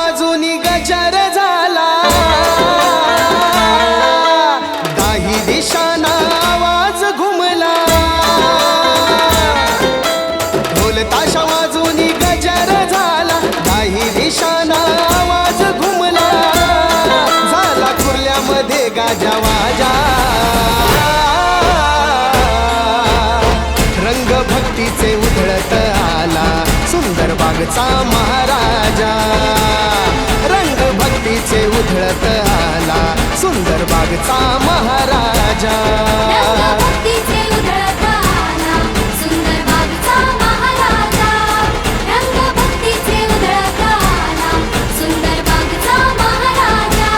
वाजूनी गजर झाला, दाही दिशाना आवाज घुमला, ढोल ताशा वाजूनी गजर झाला, दाही दिशाना आवाज घुमला, झाला कुर्ल्यामध्ये गाजा वाजा, रंग भक्तीचे उधळत आला सुंदर बागचा महाराजा, रंग भक्तीचे उधळत आला सुंदर बागचा महाराजा, रंग भक्तीचे उधळत आला सुंदर बागचा महाराजा, रंग भक्तीचे उधळत आला सुंदर बागचा महाराजा।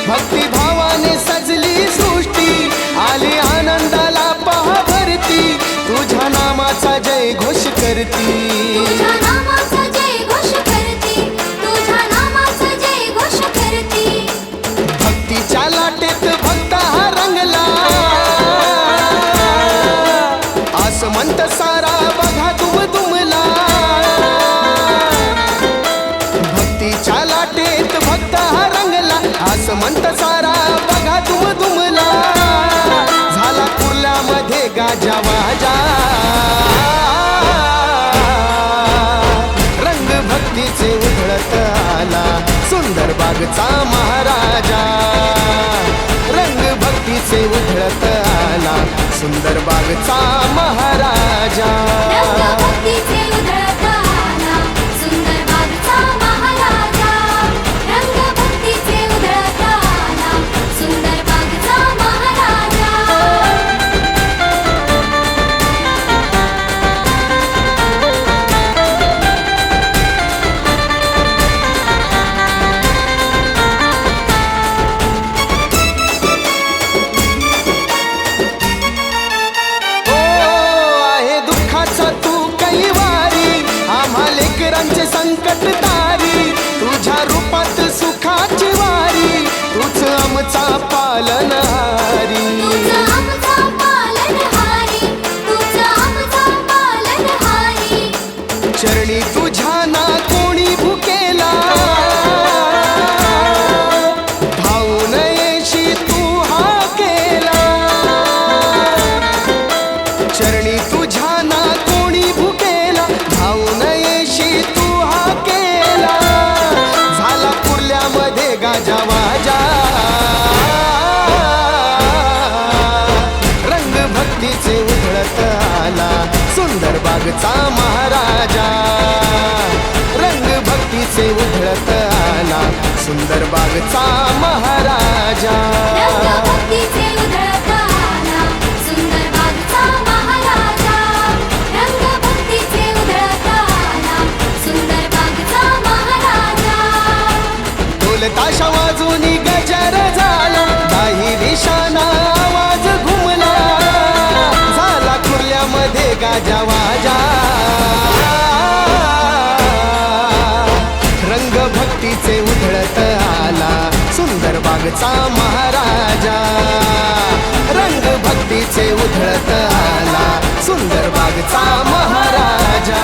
भक्तिभावाने सजली सृष्टी, आली आनंदाला पहा भरती, तुझ्या नामाचा जय घोष करती, तुझ्या नामाचा जय घोष करती, तुझ्या नामाचा जय घोष करती, भक्तीच्या लाटेत भक्त हा रंगला, आसमंत सारा बघा दुमला, भक्तीच्या लाटेत भक्त हा रंगला, आसमंत सारा बघा दुमला, झाला कुर्ल्यामध्ये गाजा वाजा, रंग भक्तीचे उधळत आला सुंदर बागचा महाराजा, रंग भक्तीचे उधळत आला सुंदर बागचा महाराजा, रंग भक्तीचे उधळत आला सुंदर बागचा महाराजा, रंग भक्तीचे उधळत आला सुंदर बागचा महाराजा। लेकरांचे संकट तारी, तुझ्या रूपात सुखाची वारी, तुझ आमचा पालनहारी, तुझ आमचा पालनहारी, तुझ आमचा पालनहारी, चरणी तुझ्या ना कोणी भुकेला, धावून येशी तू हा केला, चरणी तुझ्या ना कोणी भुकेला, धावून तू हा केला, झाला कुर्ल्यामध्ये गाजा वाजा, रंग भक्तीचे उधळत आला सुंदर बागचा महाराजा, रंग भक्तीचे उधळत आला सुंदर बागचा महाराजा, रंग भक्तीचे उधळत आला सुंदर बागचा महाराजा, रंग भक्तीचे उधळत आला सुंदर बागचा महाराजा, ढोल ताशा वाजूनी गजर झाला, दाही दिशाना आवाज घुमला, झाला कुर्ल्यामध्ये गाजा वाजा, रंग भक्तीचे उधळत आला सुंदर बागचा महाराजा, रंग भक्तीचे उधळत आला सुंदर बागचा महाराजा।